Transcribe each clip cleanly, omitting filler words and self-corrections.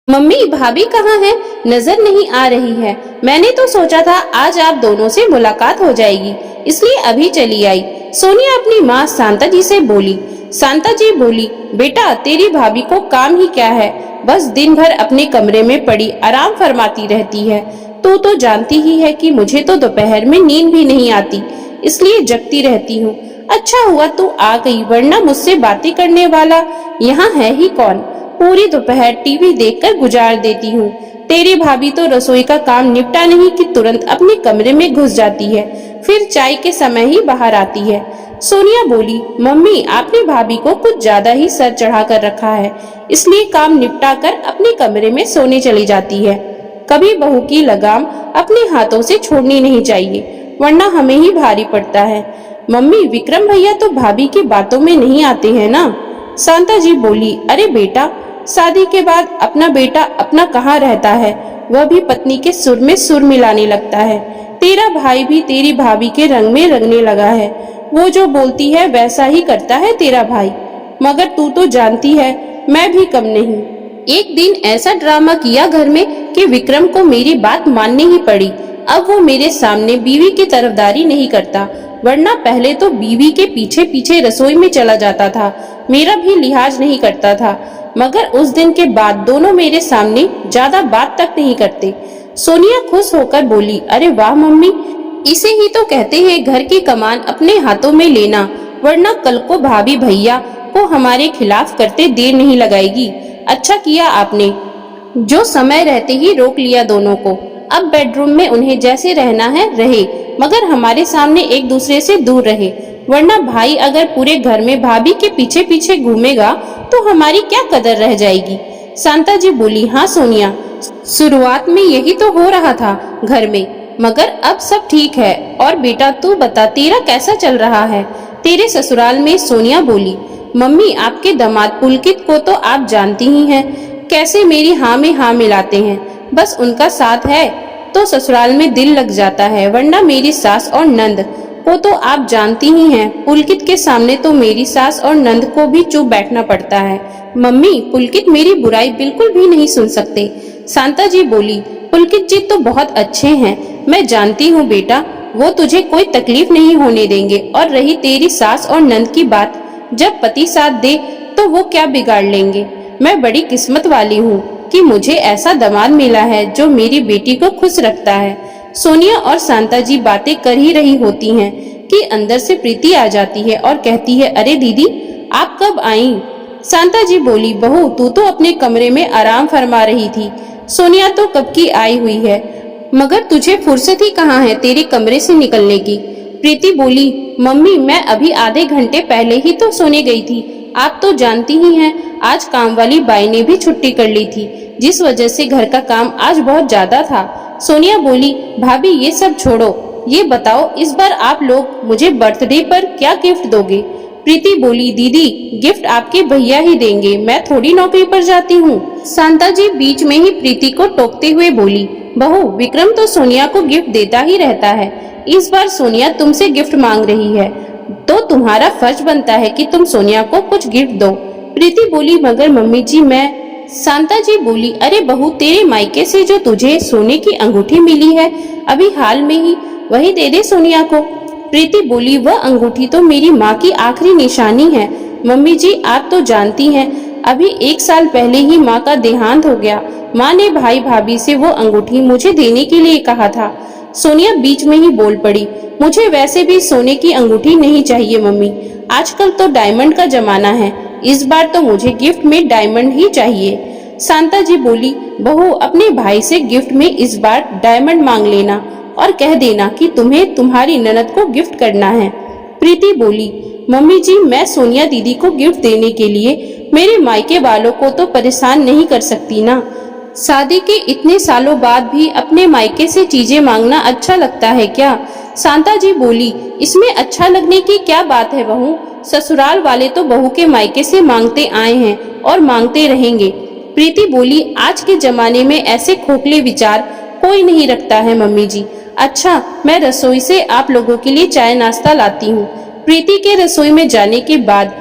Mummy भाभी कहाँ है? नजर नहीं आ रही है। मैंने तो सोचा था आज आप दोनों से मुलाकात हो जाएगी, इसलिए अभी चली आई। सोनिया अपनी माँ शांता जी से बोली। शांता जी बोली, बेटा तेरी भाभी को काम ही क्या है, बस दिन भर अपने कमरे में पड़ी आराम फरमाती रहती है। तू तो जानती ही है कि मुझे तो दोपहर में नींद भी नहीं आती, इसलिए जगती रहती हूँ। अच्छा हुआ तू आ गई, वरना मुझसे बातें करने वाला यहाँ है ही कौन। पूरी दोपहर टीवी देखकर गुजार देती हूँ। तेरी भाभी तो रसोई का काम निपटा नहीं कि तुरंत अपने कमरे में घुस जाती है, फिर चाय के समय ही बाहर आती है। सोनिया बोली, मम्मी आपने भाभी को कुछ ज्यादा ही सर चढ़ा कर रखा है, इसलिए काम निपटा कर अपने कमरे में सोने चली जाती है। कभी बहू की लगाम अपने हाथों से छोड़नी नहीं चाहिए, वरना हमें ही भारी पड़ता है। मम्मी विक्रम भैया तो भाभी की बातों में नहीं आते हैं ना? शांता जी बोली, अरे बेटा, शादी के बाद अपना बेटा अपना कहाँ रहता है, वह भी पत्नी के सुर में सुर मिलाने लगता है। तेरा भाई भी तेरी भाभी के रंग में रंगने लगा है, वो जो बोलती है वैसा ही करता है तेरा भाई। मगर तू तो जानती है मैं भी कम नहीं। एक दिन ऐसा ड्रामा किया घर में कि विक्रम को मेरी बात माननी ही पड़ी। अब वो मेरे सामने बीवी की तरफदारी नहीं करता, वरना पहले तो बीवी के पीछे पीछे रसोई में चला जाता था, मेरा भी लिहाज नहीं करता था। मगर उस दिन के बाद दोनों मेरे सामने ज्यादा बात तक नहीं करते। सोनिया खुश होकर बोली, अरे वाह मम्मी, इसे ही तो कहते हैं घर की कमान अपने हाथों में लेना, वरना कल को भाभी भैया को हमारे खिलाफ करते देर नहीं लगाएगी। अच्छा किया आपने जो समय रहते ही रोक लिया दोनों को। अब बेडरूम में उन्हें जैसे रहना है रहे, मगर हमारे सामने एक दूसरे से दूर रहे, वरना भाई अगर पूरे घर में भाभी के पीछे पीछे घूमेगा तो हमारी क्या कदर रह जाएगी। शांता जी बोली, हाँ सोनिया, शुरुआत में यही तो हो रहा था घर में, मगर अब सब ठीक है। और बेटा तू बता, तेरा कैसा चल रहा है तेरे ससुराल में? सोनिया बोली, मम्मी आपके दामाद पुलकित को तो आप जानती ही हैं, कैसे मेरी हाँ में हाँ मिलाते हैं। बस उनका साथ है तो ससुराल में दिल लग जाता है, वरना मेरी सास और नंद को तो आप जानती ही हैं, पुलकित के सामने तो मेरी सास और नंद को भी चुप बैठना पड़ता है। मम्मी पुलकित मेरी बुराई बिल्कुल भी नहीं सुन सकते। शांता जी बोली, पुलकित जी तो बहुत अच्छे हैं, मैं जानती हूँ बेटा, वो तुझे कोई तकलीफ नहीं होने देंगे। और रही तेरी सास और नंद की बात, जब पति साथ दे तो वो क्या बिगाड़ लेंगे। मैं बड़ी किस्मत वाली हूँ कि मुझे ऐसा दामाद मिला है जो मेरी बेटी को खुश रखता है। सोनिया और शांता जी बातें कर ही रही होती हैं कि अंदर से प्रीति आ जाती है और कहती है, अरे दीदी आप कब आई? शांता जी बोली, बहू तू तो अपने कमरे में आराम फरमा रही थी, सोनिया तो कब की आई हुई है, मगर तुझे फुर्सत ही कहाँ है तेरे कमरे से निकलने की। प्रीति बोली, मम्मी मैं अभी आधे घंटे पहले ही तो सोने गई थी, आप तो जानती ही हैं आज काम वाली बाई ने भी छुट्टी कर ली थी, जिस वजह से घर का काम आज बहुत ज्यादा था। सोनिया बोली, भाभी ये सब छोड़ो, ये बताओ इस बार आप लोग मुझे बर्थडे पर क्या गिफ्ट दोगे? प्रीति बोली, दीदी गिफ्ट आपके भैया ही देंगे, मैं थोड़ी नौकरी पर जाती हूँ। शांता जी बीच में ही प्रीति को टोकते हुए बोली, बहू विक्रम तो सोनिया को गिफ्ट देता ही रहता है, इस बार सोनिया तुमसे गिफ्ट मांग रही है तो तुम्हारा फर्ज बनता है कि तुम सोनिया को कुछ गिफ्ट दो। प्रीति बोली, मगर मम्मी जी मैं। शांता जी बोली, अरे बहू तेरे मायके से जो तुझे सोने की अंगूठी मिली है अभी हाल में ही, वही दे दे सोनिया को। प्रीति बोली, वह अंगूठी तो मेरी माँ की आखिरी निशानी है। मम्मी जी आप तो जानती हैं अभी 1 साल पहले ही माँ का देहांत हो गया, माँ ने भाई भाभी से वो अंगूठी मुझे देने के लिए कहा था। सोनिया बीच में ही बोल पड़ी, मुझे वैसे भी सोने की अंगूठी नहीं चाहिए मम्मी, आजकल तो डायमंड का जमाना है, इस बार तो मुझे गिफ्ट में डायमंड ही चाहिए। शांता जी बोली, बहू अपने भाई से गिफ्ट में इस बार डायमंड मांग लेना और कह देना कि तुम्हें तुम्हारी ननद को गिफ्ट करना है। प्रीति बोली, मम्मी जी मैं सोनिया दीदी को गिफ्ट देने के लिए मेरे मायके वालों को तो परेशान नहीं कर सकती ना। शादी के इतने सालों बाद भी अपने मायके से चीजें मांगना अच्छा लगता है क्या? शांता जी बोली, इसमें अच्छा लगने की क्या बात है बहू, ससुराल वाले तो बहू के मायके से मांगते आए हैं और मांगते रहेंगे। प्रीति बोली, आज के जमाने में ऐसे खोखले विचार कोई नहीं रखता है मम्मी जी। अच्छा मैं रसोई से आप लोगों के लिए चाय नाश्ता लाती हूँ। प्रीति के रसोई में जाने के बाद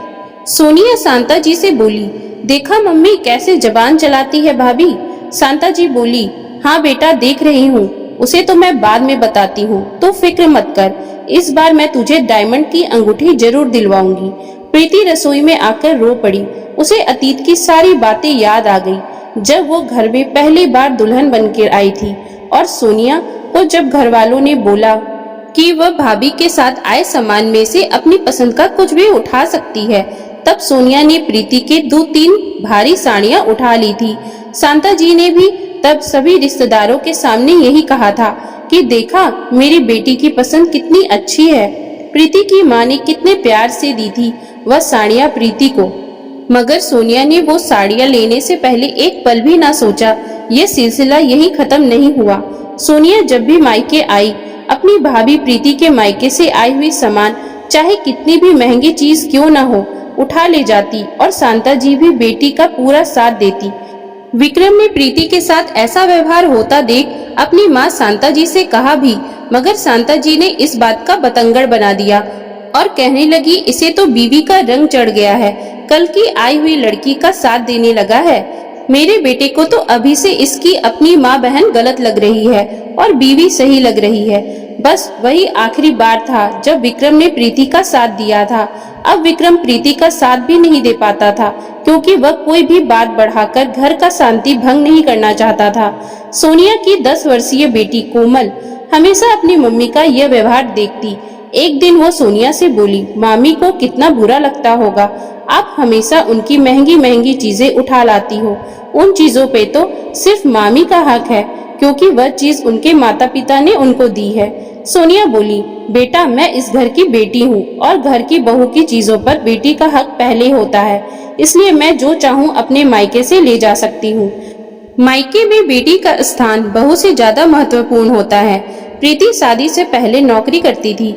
सोनिया शांता जी से बोली, देखा मम्मी कैसे जबान चलाती है भाभी, शांता जी बोली, हाँ बेटा देख रही हूँ, उसे तो मैं बाद में बताती हूँ, तो फिक्र मत कर, इस बार मैं तुझे डायमंड की अंगूठी जरूर दिलवाऊंगी। प्रीति रसोई में आकर रो पड़ी। उसे अतीत की सारी बातें याद आ गई, जब वो घर में पहली बार दुल्हन बनकर आई थी और सोनिया को जब घर वालों ने बोला कि वह भाभी के साथ आए सामान में से अपनी पसंद का कुछ भी उठा सकती है, तब सोनिया ने प्रीति के 2-3 भारी साड़ियां उठा ली थी। शांता जी ने भी तब सभी रिश्तेदारों के सामने यही कहा था कि देखा मेरी बेटी की पसंद कितनी अच्छी है। प्रीति की माँ ने कितने प्यार से दी थी वह साड़ियां प्रीति को, मगर सोनिया ने वो साड़ियां लेने से पहले एक पल भी ना सोचा। ये सिलसिला यही खत्म नहीं हुआ। सोनिया जब भी मायके आई, अपनी भाभी प्रीति के मायके से आई हुई सामान चाहे कितनी भी महंगी चीज क्यों ना हो उठा ले जाती और शांता जी भी बेटी का पूरा साथ देती। विक्रम ने प्रीति के साथ ऐसा व्यवहार होता देख अपनी माँ शांता जी से कहा भी, मगर शांता जी ने इस बात का बतंगड़ बना दिया और कहने लगी, इसे तो बीवी का रंग चढ़ गया है, कल की आई हुई लड़की का साथ देने लगा है। मेरे बेटे को तो अभी से इसकी अपनी माँ बहन गलत लग रही है और बीवी सही लग रही है। बस वही आखिरी बार था जब विक्रम ने प्रीति का साथ दिया था। अब विक्रम प्रीति का साथ भी नहीं दे पाता था, क्योंकि वह कोई भी बात बढ़ाकर घर का शांति भंग नहीं करना चाहता था। सोनिया की 10 वर्षीय बेटी कोमल हमेशा अपनी मम्मी का यह व्यवहार देखती। एक दिन वो सोनिया से बोली, मामी को कितना बुरा लगता होगा, आप हमेशा उनकी महंगी महंगी चीजें उठा लाती हो। उन चीजों पे तो सिर्फ मामी का हक है, क्योंकि वह चीज उनके माता पिता ने उनको दी है। सोनिया बोली, बेटा मैं इस घर की बेटी हूँ और घर की बहू की चीजों पर बेटी का हक पहले होता है, इसलिए मैं जो चाहूँ अपने मायके से ले जा सकती हूँ। मायके में बेटी का स्थान बहू से ज्यादा महत्वपूर्ण होता है। प्रीति शादी से पहले नौकरी करती थी,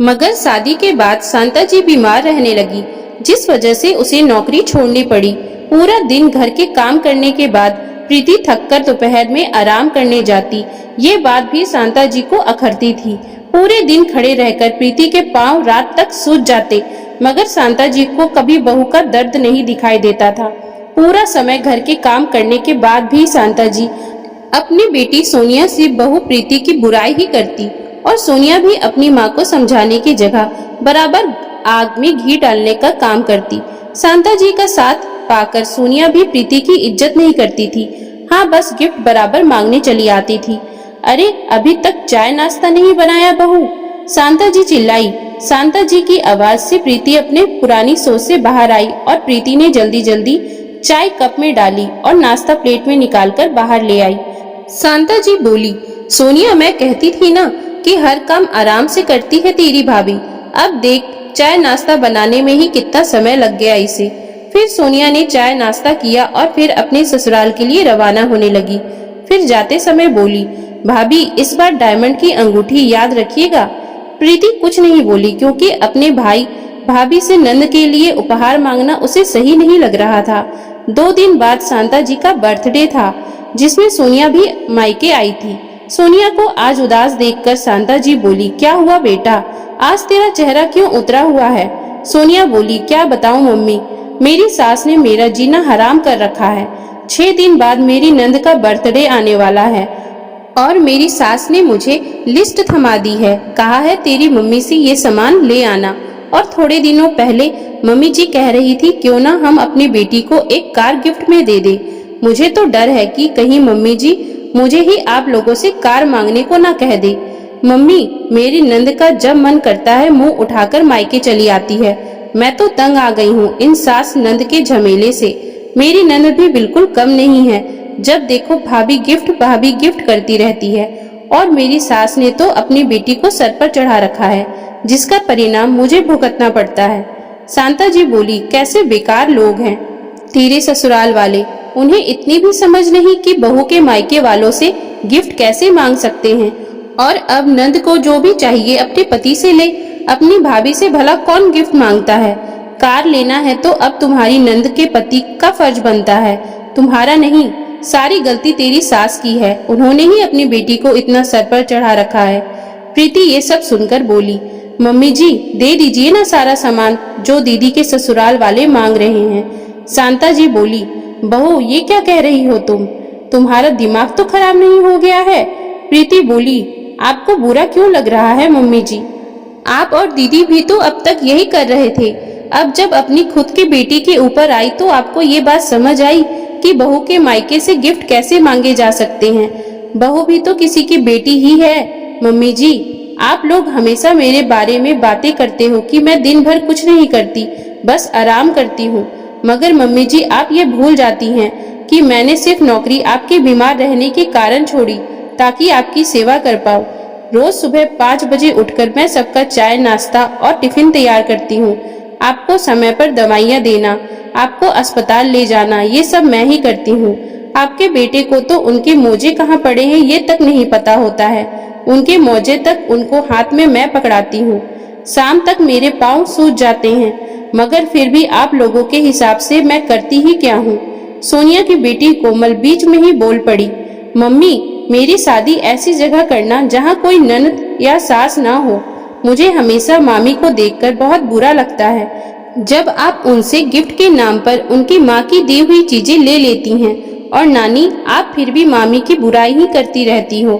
मगर शादी के बाद शांता जी बीमार रहने लगी, जिस वजह से उसे नौकरी छोड़नी पड़ी। पूरा दिन घर के काम करने के बाद प्रीति थककर दोपहर में आराम करने जाती। ये बात भी शांता जी को अखरती थी। पूरे दिन खड़े रहकर प्रीति के पांव रात तक सूज जाते, मगर शांता जी को कभी बहू का दर्द नहीं दिखाई देता था। पूरा समय घर के काम करने के बाद भी शांता जी अपनी बेटी सोनिया से बहू प्रीति की बुराई ही करती और सोनिया भी अपनी माँ को समझाने की जगह बराबर आग में घी डालने का काम करती। शांता जी का साथ पाकर सोनिया भी प्रीति की इज्जत नहीं करती थी। हाँ, बस गिफ्ट बराबर मांगने चली आती थी। अरे अभी तक चाय नाश्ता नहीं बनाया बहू, शांता जी चिल्लाई। शांता जी की आवाज से प्रीति अपने पुरानी सोच से बाहर आई और प्रीति ने जल्दी जल्दी चाय कप में डाली और नाश्ता प्लेट में निकालकर बाहर ले आई। शांता जी बोली, सोनिया मैं कहती थी ना कि हर काम आराम से करती है तेरी भाभी, अब देख चाय नाश्ता बनाने में ही कितना समय लग गया इसे। फिर सोनिया ने चाय नाश्ता किया और फिर अपने ससुराल के लिए रवाना होने लगी। फिर जाते समय बोली, भाभी इस बार डायमंड की अंगूठी याद रखिएगा। प्रीति कुछ नहीं बोली, क्योंकि अपने भाई भाभी से नंद के लिए उपहार मांगना उसे सही नहीं लग रहा था। 2 दिन बाद शांता जी का बर्थडे था, जिसमें सोनिया भी मायके आई थी। सोनिया को आज उदास देखकर शांता जी बोली, क्या हुआ बेटा, आज तेरा चेहरा क्यों उतरा हुआ है? सोनिया बोली, क्या बताऊं मम्मी, मेरी सास ने मेरा जीना हराम कर रखा है। 6 दिन बाद मेरी नंद का बर्थडे आने वाला है और मेरी सास ने मुझे लिस्ट थमा दी है, कहा है तेरी मम्मी से ये सामान ले आना। और थोड़े दिनों पहले मम्मी जी कह रही थी क्यों ना हम अपनी बेटी को एक कार गिफ्ट में दे दे। मुझे तो डर है कि कहीं मम्मी जी मुझे ही आप लोगों से कार मांगने को ना कह दे। मम्मी मेरी नंद का जब मन करता है मुंह उठाकर मायके चली आती है। मैं तो तंग आ गई हूँ इन सास नंद के झमेले से। मेरी नंद भी बिल्कुल कम नहीं है, जब देखो भाभी गिफ्ट करती रहती है और मेरी सास ने तो अपनी बेटी को सर पर चढ़ा रखा है, जिसका परिणाम मुझे भुगतना पड़ता है। शांता जी बोली, कैसे बेकार लोग हैं तेरे ससुराल वाले, उन्हें इतनी भी समझ नहीं कि बहू के मायके वालों से गिफ्ट कैसे मांग सकते हैं। और अब नंद को जो भी चाहिए अपने पति से ले, अपनी भाभी से भला कौन गिफ्ट मांगता है? कार लेना है तो अब तुम्हारी नंद के पति का फर्ज बनता है, तुम्हारा नहीं। सारी गलती तेरी सास की है, उन्होंने ही अपनी बेटी को इतना सर पर चढ़ा रखा है। प्रीति ये सब सुनकर बोली, मम्मी जी दे दीजिए ना सारा सामान जो दीदी के ससुराल वाले मांग रहे हैं। शांता जी बोली, बहू ये क्या कह रही हो तुम? तुम्हारा दिमाग तो खराब नहीं हो गया है? प्रीति बोली, आपको बुरा क्यों लग रहा है मम्मी जी? आप और दीदी भी तो अब तक यही कर रहे थे। अब जब अपनी खुद की बेटी के ऊपर आई तो आपको ये बात समझ आई कि बहू के मायके से गिफ्ट कैसे मांगे जा सकते हैं। बहू भी तो किसी की बेटी ही है। मम्मी जी, आप लोग हमेशा मेरे बारे में बातें करते हो कि मैं दिन भर कुछ नहीं करती, बस आराम करती हूँ। मगर मम्मी जी, आप ये भूल जाती हैं कि मैंने सिर्फ नौकरी आपके बीमार रहने के कारण छोड़ी ताकि आपकी सेवा कर पाऊँ। रोज सुबह 5 बजे उठकर मैं सबका चाय, नाश्ता और टिफिन तैयार करती हूँ। आपको समय पर दवाइयाँ देना, आपको अस्पताल ले जाना, ये सब मैं ही करती हूँ। आपके बेटे को तो उनके मोजे कहाँ पड़े हैं ये तक नहीं पता होता है। उनके मोजे तक उनको हाथ में मैं पकड़ाती हूँ। शाम तक मेरे पाँव सूज जाते हैं, मगर फिर भी आप लोगों के हिसाब से मैं करती ही क्या हूँ। सोनिया की बेटी कोमल बीच में ही बोल पड़ी, मम्मी, मेरी शादी ऐसी जगह करना जहाँ कोई ननद या सास ना हो। मुझे हमेशा मामी को देखकर बहुत बुरा लगता है जब आप उनसे गिफ्ट के नाम पर उनकी माँ की दी हुई चीजें ले लेती हैं, और नानी, आप फिर भी मामी की बुराई ही करती रहती हो।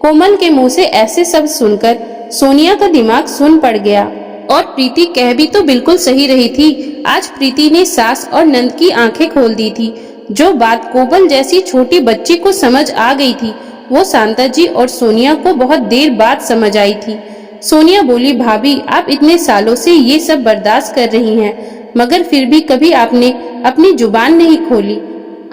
कोमल के मुंह से ऐसे शब्द सुनकर सोनिया का दिमाग सुन पड़ गया। और प्रीति कह भी तो बिल्कुल सही रही थी। आज प्रीति ने सास और नंद की आंखें खोल दी थी। जो बात कोमल जैसी छोटी बच्ची को समझ आ गई थी, वो शांता जी और सोनिया को बहुत देर बाद समझ आई थी। सोनिया बोली, भाभी, आप इतने सालों से ये सब बर्दाश्त कर रही हैं, मगर फिर भी कभी आपने अपनी जुबान नहीं खोली।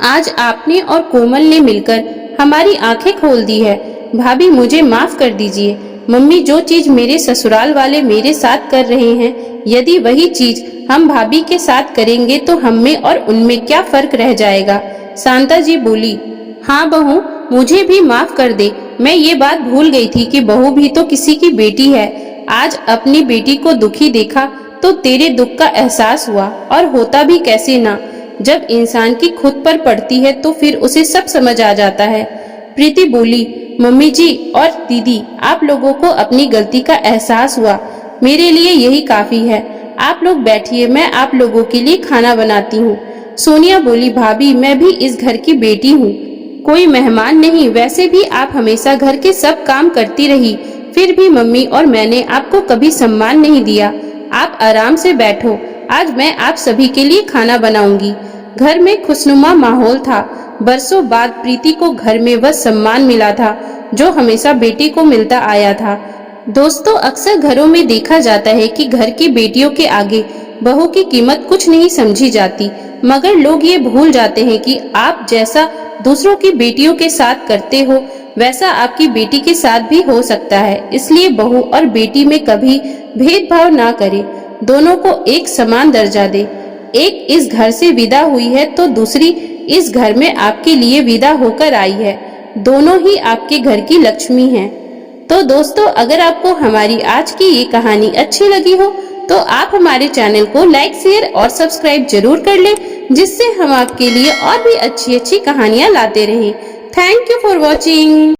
आज आपने और कोमल ने मिलकर हमारी आंखें खोल दी है। भाभी, मुझे माफ कर दीजिए। मम्मी, जो चीज मेरे ससुराल वाले मेरे साथ कर रहे हैं, यदि वही चीज हम भाभी के साथ करेंगे तो हम में और उनमें क्या फर्क रह जाएगा? शांता जी बोली, हाँ बहू, मुझे भी माफ कर दे। मैं ये बात भूल गई थी कि बहू भी तो किसी की बेटी है। आज अपनी बेटी को दुखी देखा तो तेरे दुख का एहसास हुआ, और होता भी कैसे ना। जब इंसान की खुद पर पड़ती है तो फिर उसे सब समझ आ जाता है। प्रीति बोली, मम्मी जी और दीदी, आप लोगों को अपनी गलती का एहसास हुआ, मेरे लिए यही काफी है। आप लोग बैठिए, मैं आप लोगों के लिए खाना बनाती हूँ। सोनिया बोली, भाभी, मैं भी इस घर की बेटी हूँ, कोई मेहमान नहीं। वैसे भी आप हमेशा घर के सब काम करती रही, फिर भी मम्मी और मैंने आपको कभी सम्मान नहीं दिया। आप आराम से बैठो, आज मैं आप सभी के लिए खाना बनाऊंगी। घर में खुशनुमा माहौल था। बरसों बाद प्रीति को घर में वह सम्मान मिला था जो हमेशा बेटी को मिलता आया था। दोस्तों, अक्सर घरों में देखा जाता है कि घर की बेटियों के आगे बहू की कीमत कुछ नहीं समझी जाती, मगर लोग ये भूल जाते हैं कि आप जैसा दूसरों की बेटियों के साथ करते हो, वैसा आपकी बेटी के साथ भी हो सकता है। इसलिए बहू और बेटी में कभी भेदभाव ना करे, दोनों को एक समान दर्जा दे। एक इस घर से विदा हुई है तो दूसरी इस घर में आपके लिए विदा होकर आई है। दोनों ही आपके घर की लक्ष्मी हैं। तो दोस्तों, अगर आपको हमारी आज की ये कहानी अच्छी लगी हो तो आप हमारे चैनल को लाइक, शेयर और सब्सक्राइब जरूर कर लें, जिससे हम आपके लिए और भी अच्छी अच्छी कहानियां लाते रहें। Thank you for watching.